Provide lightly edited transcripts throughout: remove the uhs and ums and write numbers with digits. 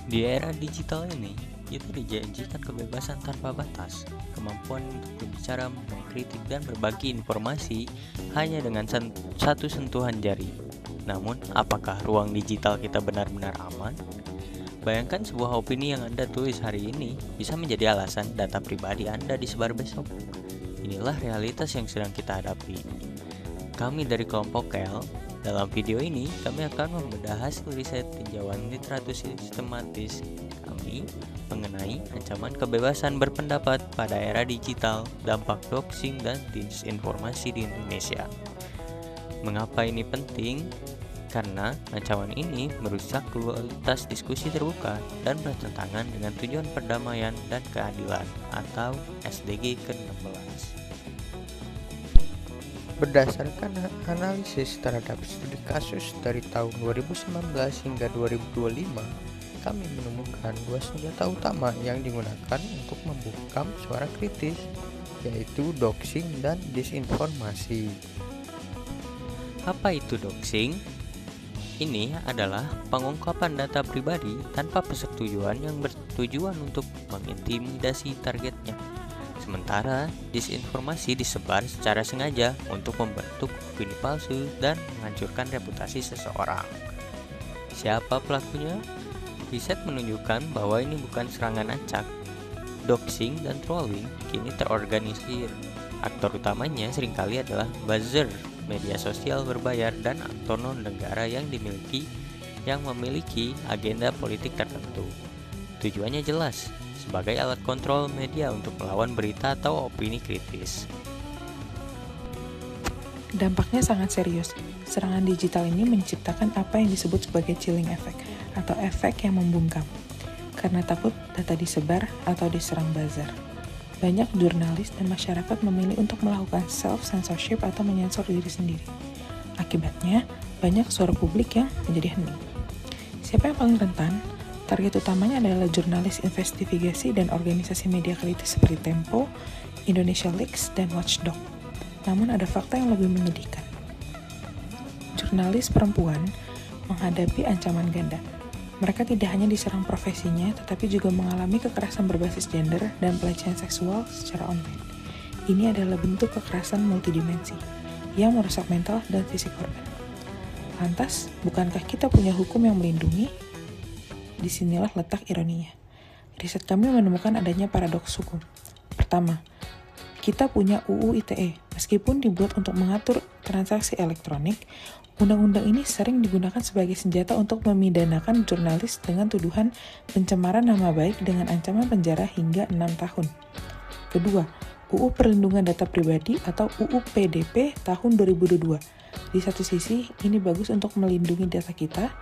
Di era digital ini, kita dijanjikan kebebasan tanpa batas, kemampuan untuk berbicara, mengkritik, dan berbagi informasi hanya dengan satu sentuhan jari. Namun, apakah ruang digital kita benar-benar aman? Bayangkan sebuah opini yang Anda tulis hari ini bisa menjadi alasan data pribadi Anda disebar besok. Inilah realitas yang sedang kita hadapi. Kami dari kelompok KEL, dalam video ini kami akan membedah hasil riset tinjauan literatur sistematis kami mengenai ancaman kebebasan berpendapat pada era digital, dampak doxing dan disinformasi di Indonesia. Mengapa ini penting? Karena ancaman ini merusak kualitas diskusi terbuka dan bertentangan dengan tujuan perdamaian dan keadilan atau SDG ke-16. Berdasarkan analisis terhadap studi kasus dari tahun 2019 hingga 2025, kami menemukan dua senjata utama yang digunakan untuk membungkam suara kritis, yaitu doxing dan disinformasi. Apa itu doxing? Ini adalah pengungkapan data pribadi tanpa persetujuan yang bertujuan untuk mengintimidasi targetnya. Sementara disinformasi disebar secara sengaja untuk membentuk opini palsu dan menghancurkan reputasi seseorang. Siapa pelakunya? Riset menunjukkan bahwa ini bukan serangan acak. Doxing dan trolling kini terorganisir. Aktor utamanya seringkali adalah buzzer, media sosial berbayar, dan aktor non-negara yang memiliki agenda politik tertentu. Tujuannya jelas, sebagai alat kontrol media untuk melawan berita atau opini kritis. Dampaknya sangat serius. Serangan digital ini menciptakan apa yang disebut sebagai chilling effect atau efek yang membungkam. Karena takut data disebar atau diserang buzzer, banyak jurnalis dan masyarakat memilih untuk melakukan self-censorship atau menyensor diri sendiri. Akibatnya, banyak suara publik yang menjadi hening. Siapa yang paling rentan? Target utamanya adalah jurnalis investigasi dan organisasi media kritis seperti Tempo, Indonesia Leaks, dan Watchdog. Namun ada fakta yang lebih menyedihkan. Jurnalis perempuan menghadapi ancaman ganda. Mereka tidak hanya diserang profesinya, tetapi juga mengalami kekerasan berbasis gender dan pelecehan seksual secara online. Ini adalah bentuk kekerasan multidimensi yang merusak mental dan fisik korban. Lantas, bukankah kita punya hukum yang melindungi? Disinilah letak ironinya. Riset kami menemukan adanya paradoks hukum. Pertama, kita punya UU ITE. Meskipun dibuat untuk mengatur transaksi elektronik, undang-undang ini sering digunakan sebagai senjata untuk memidanakan jurnalis dengan tuduhan pencemaran nama baik dengan ancaman penjara hingga 6 tahun. Kedua, UU Perlindungan Data Pribadi atau UU PDP tahun 2022. Di satu sisi, ini bagus untuk melindungi data kita,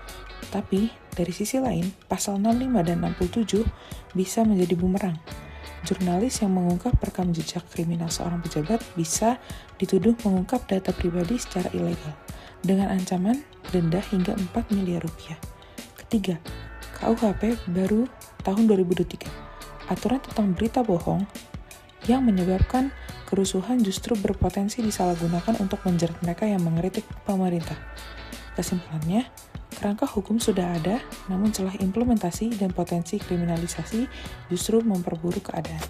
tapi dari sisi lain, pasal 65 dan 67 bisa menjadi bumerang. Jurnalis yang mengungkap rekam jejak kriminal seorang pejabat bisa dituduh mengungkap data pribadi secara ilegal, dengan ancaman denda hingga 4 miliar rupiah. Ketiga, KUHP baru tahun 2023. Aturan tentang berita bohong yang menyebabkan kerusuhan justru berpotensi disalahgunakan untuk menjerat mereka yang mengkritik pemerintah. Kesimpulannya, kerangka hukum sudah ada, namun celah implementasi dan potensi kriminalisasi justru memperburuk keadaan.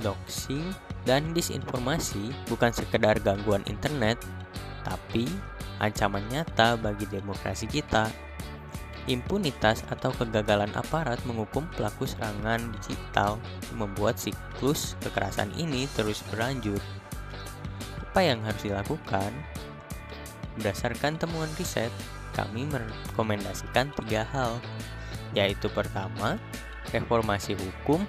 Doxing dan disinformasi bukan sekedar gangguan internet, tapi ancaman nyata bagi demokrasi kita. Impunitas atau kegagalan aparat menghukum pelaku serangan digital membuat siklus kekerasan ini terus berlanjut. Apa yang harus dilakukan? Berdasarkan temuan riset, kami merekomendasikan 3 hal, yaitu pertama, reformasi hukum,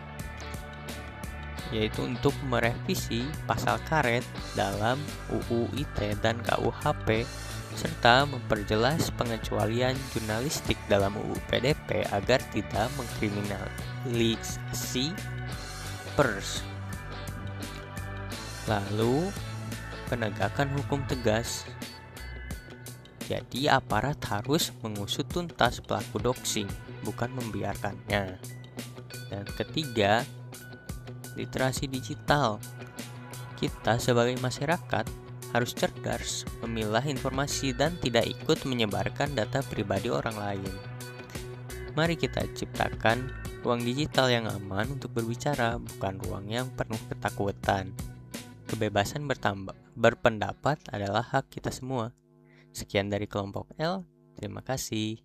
yaitu untuk merevisi pasal karet dalam UU ITE dan KUHP, serta memperjelas pengecualian jurnalistik dalam UU PDP agar tidak mengkriminalisasi pers. Lalu, penegakan hukum tegas. Jadi aparat harus mengusut tuntas pelaku doxing, bukan membiarkannya. Dan ketiga, literasi digital. Kita sebagai masyarakat harus cerdas memilah informasi dan tidak ikut menyebarkan data pribadi orang lain. Mari kita ciptakan ruang digital yang aman untuk berbicara, bukan ruang yang penuh ketakutan. Kebebasan berpendapat adalah hak kita semua. Sekian dari kelompok L, terima kasih.